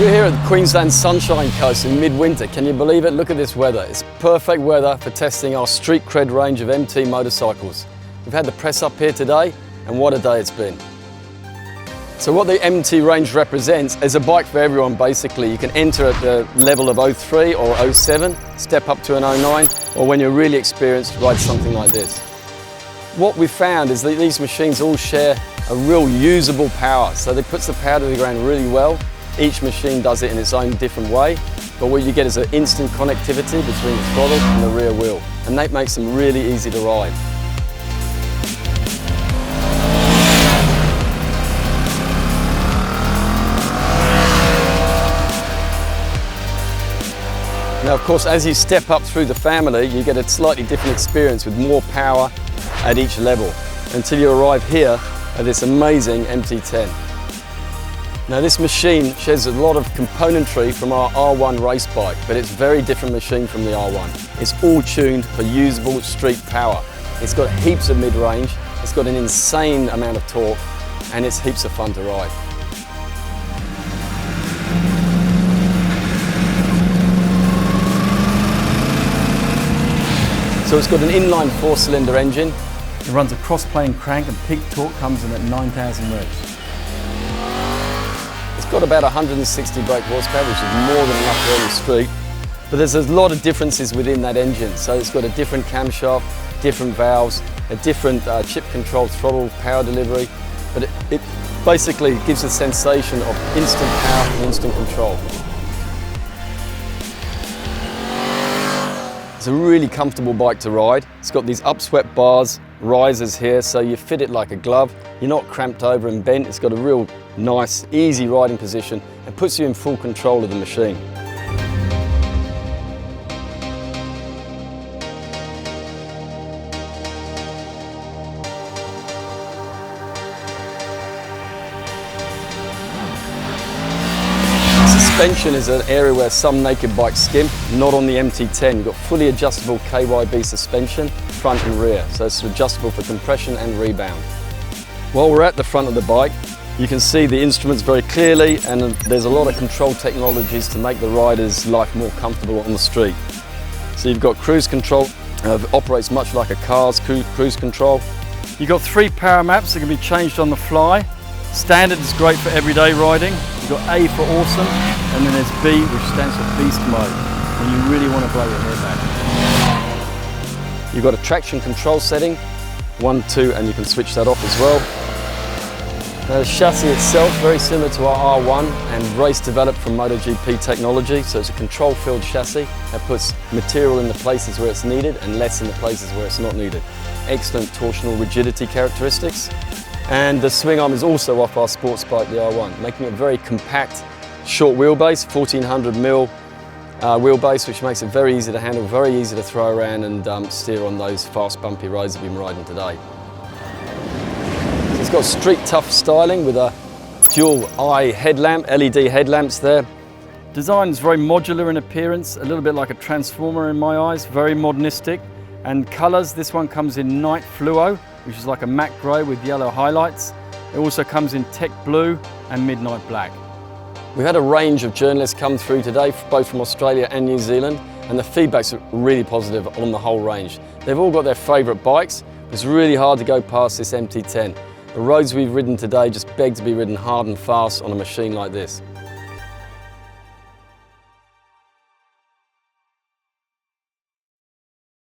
We're here at the Queensland Sunshine Coast in midwinter. Can you believe it? Look at this weather. It's perfect weather for testing our street cred range of MT motorcycles. We've had the press up here today, and what a day it's been. So what the MT range represents is a bike for everyone basically. You can enter at the level of 03 or 07, step up to an 09, or when you're really experienced, ride something like this. What we've found is that these machines all share a real usable power. So they puts the power to the ground really well. Each machine does it in its own different way, but what you get is an instant connectivity between the throttle and the rear wheel, and that makes them really easy to ride. Now, of course, as you step up through the family, you get a slightly different experience with more power at each level, until you arrive here at this amazing MT-10. Now, this machine shares a lot of componentry from our R1 race bike, but it's a very different machine from the R1. It's all tuned for usable street power. It's got heaps of mid-range, it's got an insane amount of torque, and it's heaps of fun to ride. So it's got an inline 4-cylinder engine. It runs a crossplane crank and peak torque comes in at 9,000 revs. It's got about 160 brake horsepower, which is more than enough for on the street. But there's a lot of differences within that engine. So it's got a different camshaft, different valves, a different chip-controlled throttle power delivery. But it basically gives a sensation of instant power and instant control. It's a really comfortable bike to ride. It's got these upswept bars, risers here, so you fit it like a glove. You're not cramped over and bent. It's got a real nice, easy riding position and puts you in full control of the machine. Suspension is an area where some naked bikes skimp, not on the MT-10. You've got fully adjustable KYB suspension, front and rear, so it's adjustable for compression and rebound. While we're at the front of the bike, you can see the instruments very clearly, and there's a lot of control technologies to make the rider's life more comfortable on the street. So you've got cruise control, operates much like a car's cruise control. You've got 3 power maps that can be changed on the fly. Standard is great for everyday riding. You've got A for awesome, and then there's B, which stands for beast mode, when you really want to blow your hair back. You've got a traction control setting, 1, 2, and you can switch that off as well. Now, the chassis itself, very similar to our R1 and race developed from MotoGP technology, so it's a control-filled chassis that puts material in the places where it's needed and less in the places where it's not needed. Excellent torsional rigidity characteristics. And the swing arm is also off our sports bike, the R1, making it a very compact, short wheelbase, 1400mm wheelbase, which makes it very easy to handle, very easy to throw around and steer on those fast, bumpy roads that we've been riding today. So it's got street tough styling with a dual eye headlamp, LED headlamps there. Design is very modular in appearance, a little bit like a transformer in my eyes, very modernistic. And colours, this one comes in night fluo, which is like a matte grey with yellow highlights. It also comes in tech blue and midnight black. We've had a range of journalists come through today, both from Australia and New Zealand, and the feedback's really positive on the whole range. They've all got their favourite bikes. It's really hard to go past this MT-10. The roads we've ridden today just beg to be ridden hard and fast on a machine like this.